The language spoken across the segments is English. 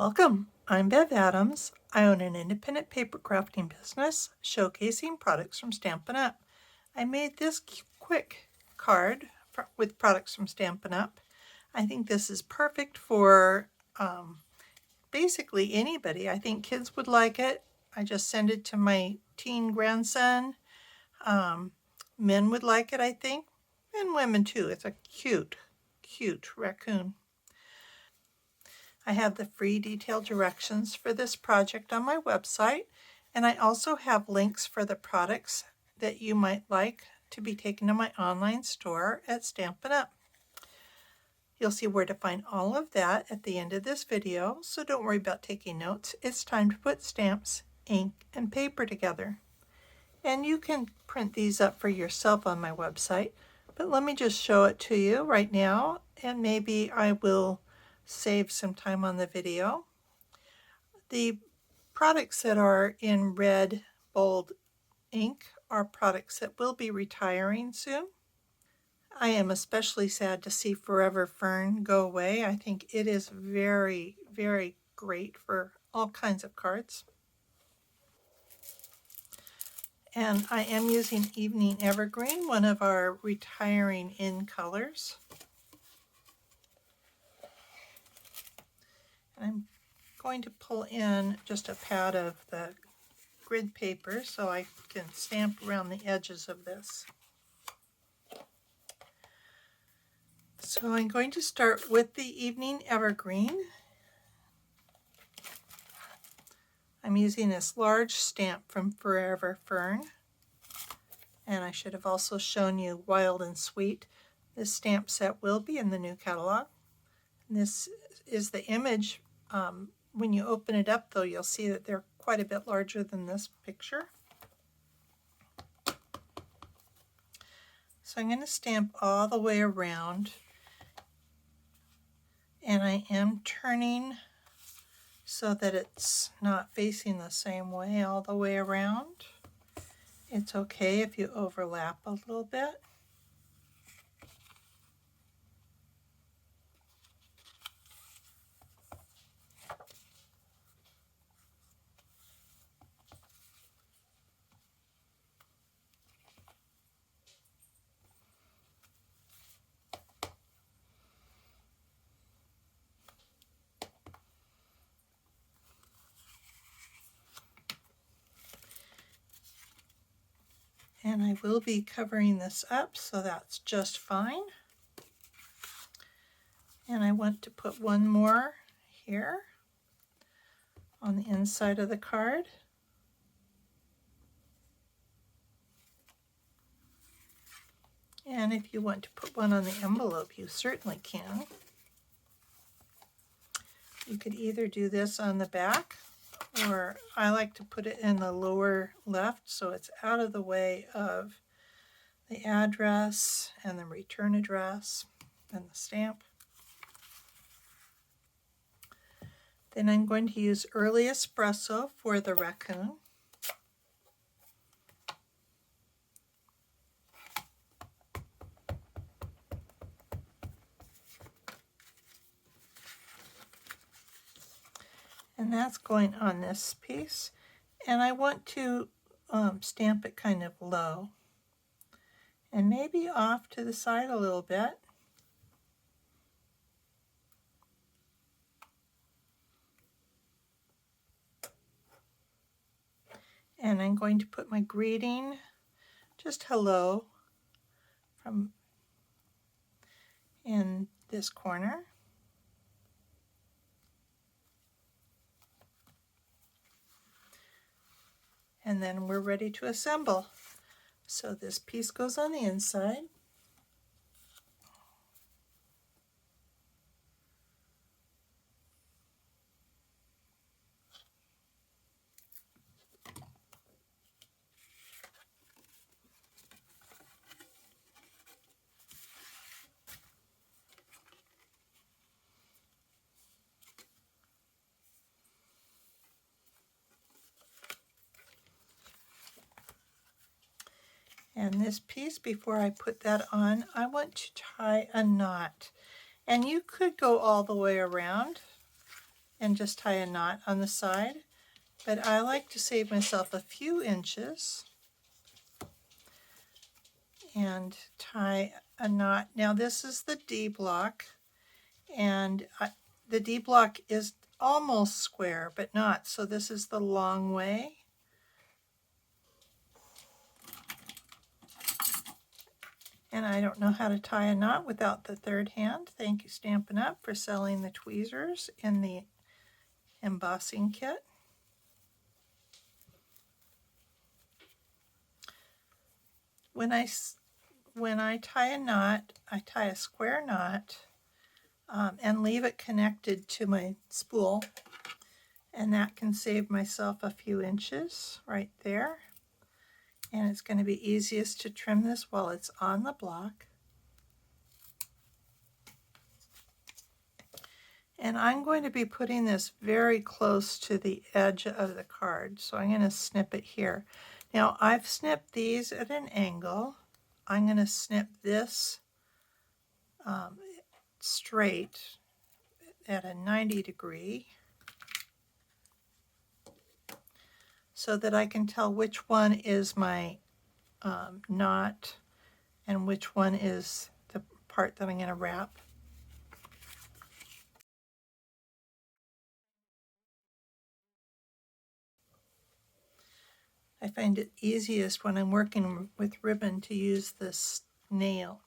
Welcome, I'm Bev Adams. I own an independent paper crafting business showcasing products from Stampin' Up. I made this quick card with products from Stampin' Up. I think this is perfect for basically anybody. I think kids would like it. I just sent it to my teen grandson. Men would like it, I think, and women too. It's a cute raccoon. I have the free detailed directions for this project on my website, and I also have links for the products that you might like to be taken to my online store at Stampin' Up. You'll see where to find all of that at the end of this video, so don't worry about taking notes. It's time to put stamps, ink, and paper together. And you can print these up for yourself on my website, but let me just show it to you right now, and maybe I will save some time on the video. The products that are in red bold ink are products that will be retiring soon. I am especially sad to see Forever Fern go away. I think it is very, very great for all kinds of cards. And I am using Evening Evergreen, one of our retiring in colors. I'm going to pull in just a pad of the grid paper so I can stamp around the edges of this. So I'm going to start with the Evening Evergreen. I'm using this large stamp from Forever Fern, and I should have also shown you Wild and Sweet. This stamp set will be in the new catalog. And this is the image. When you open it up, though, you'll see that they're quite a bit larger than this picture. So I'm going to stamp all the way around, and I am turning so that it's not facing the same way all the way around. It's okay if you overlap a little bit. And I will be covering this up, so that's just fine. And I want to put one more here on the inside of the card. And if you want to put one on the envelope, you certainly can. You could either do this on the back, or I like to put it in the lower left so it's out of the way of the address and the return address and the stamp. Then I'm going to use Early Espresso for the raccoon. And that's going on this piece. And I want to stamp it kind of low and maybe off to the side a little bit. And I'm going to put my greeting, just hello, from in this corner. And then we're ready to assemble. So this piece goes on the inside. And this piece, before I put that on, I want to tie a knot. And you could go all the way around, and just tie a knot on the side. But I like to save myself a few inches and tie a knot. Now this is the D block, and the D block is almost square, but not. So this is the long way. And I don't know how to tie a knot without the third hand. Thank you, Stampin' Up, for selling the tweezers in the embossing kit. When I tie a knot, I tie a square knot and leave it connected to my spool, and that can save myself a few inches right there. And it's going to be easiest to trim this while it's on the block. And I'm going to be putting this very close to the edge of the card, so I'm going to snip it here. Now I've snipped these at an angle. I'm going to snip this straight at a 90 degree so that I can tell which one is my knot and which one is the part that I'm going to wrap. I find it easiest when I'm working with ribbon to use the snail,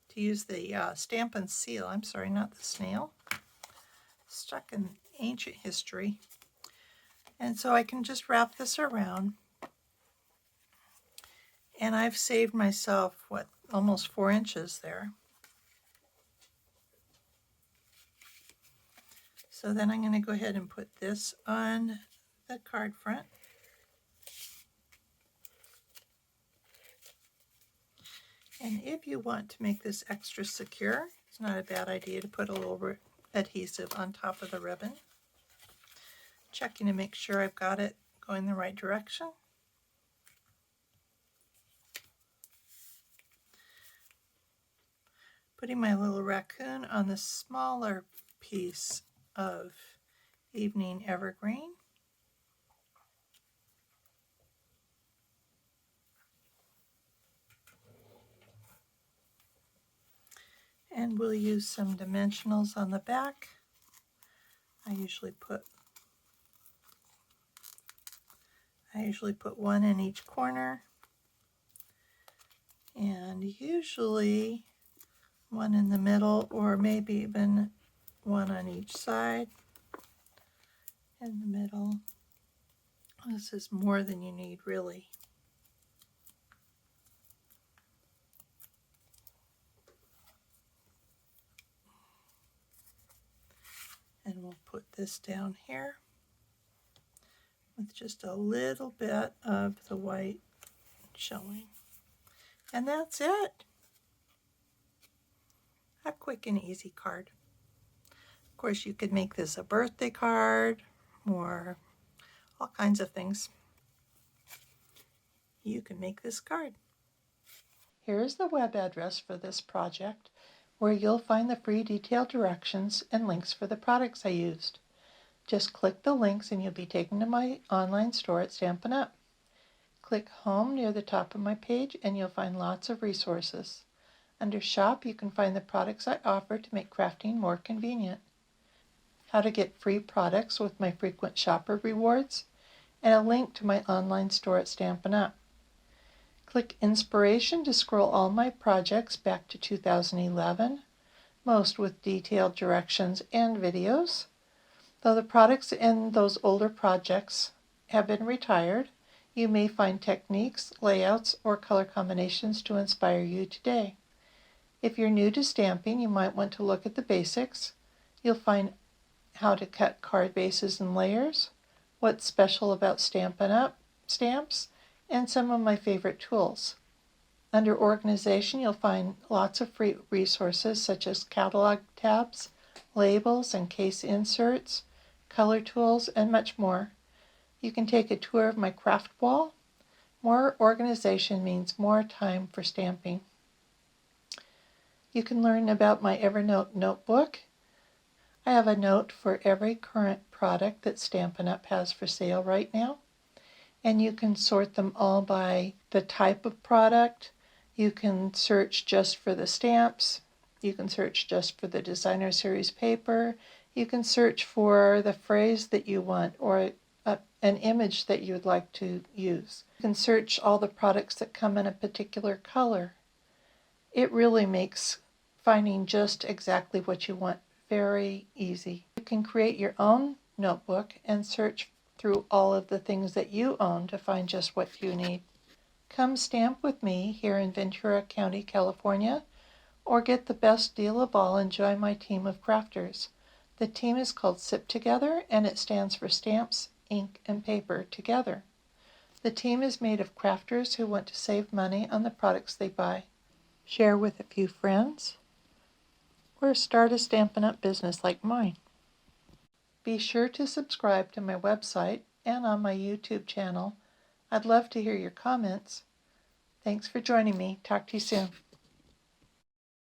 to use the Stampin' Seal. I'm sorry, not the snail. Stuck in ancient history. And so I can just wrap this around. And I've saved myself, what, almost 4 inches there. So then I'm going to go ahead and put this on the card front. And if you want to make this extra secure, it's not a bad idea to put a little adhesive on top of the ribbon. Checking to make sure I've got it going the right direction. Putting my little raccoon on the smaller piece of Evening Evergreen. And we'll use some dimensionals on the back. I usually put one in each corner, and usually one in the middle, or maybe even one on each side in the middle. This is more than you need, really. And we'll put this down here with just a little bit of the white showing. And that's it. A quick and easy card. Of course, you could make this a birthday card or all kinds of things. You can make this card. Here is the web address for this project, where you'll find the free detailed directions and links for the products I used. Just click the links and you'll be taken to my online store at Stampin' Up. Click Home near the top of my page and you'll find lots of resources. Under Shop, you can find the products I offer to make crafting more convenient. How to get free products with my frequent shopper rewards, and a link to my online store at Stampin' Up. Click Inspiration to scroll all my projects back to 2011, most with detailed directions and videos. Though the products in those older projects have been retired, you may find techniques, layouts, or color combinations to inspire you today. If you're new to stamping, you might want to look at the basics. You'll find how to cut card bases and layers, what's special about Stampin' Up stamps, and some of my favorite tools. Under Organization, you'll find lots of free resources such as catalog tabs, labels and case inserts, color tools, and much more. You can take a tour of my craft wall. More organization means more time for stamping. You can learn about my Evernote notebook. I have a note for every current product that Stampin' Up! Has for sale right now. And you can sort them all by the type of product. You can search just for the stamps. You can search just for the designer series paper. You can search for the phrase that you want or an image that you would like to use. You can search all the products that come in a particular color. It really makes finding just exactly what you want very easy. You can create your own notebook and search through all of the things that you own to find just what you need. Come stamp with me here in Ventura County, California, or get the best deal of all and join my team of crafters. The team is called SIP Together, and it stands for Stamps, Ink, and Paper Together. The team is made of crafters who want to save money on the products they buy, share with a few friends, or start a Stampin' Up! Business like mine. Be sure to subscribe to my website and on my YouTube channel. I'd love to hear your comments. Thanks for joining me. Talk to you soon.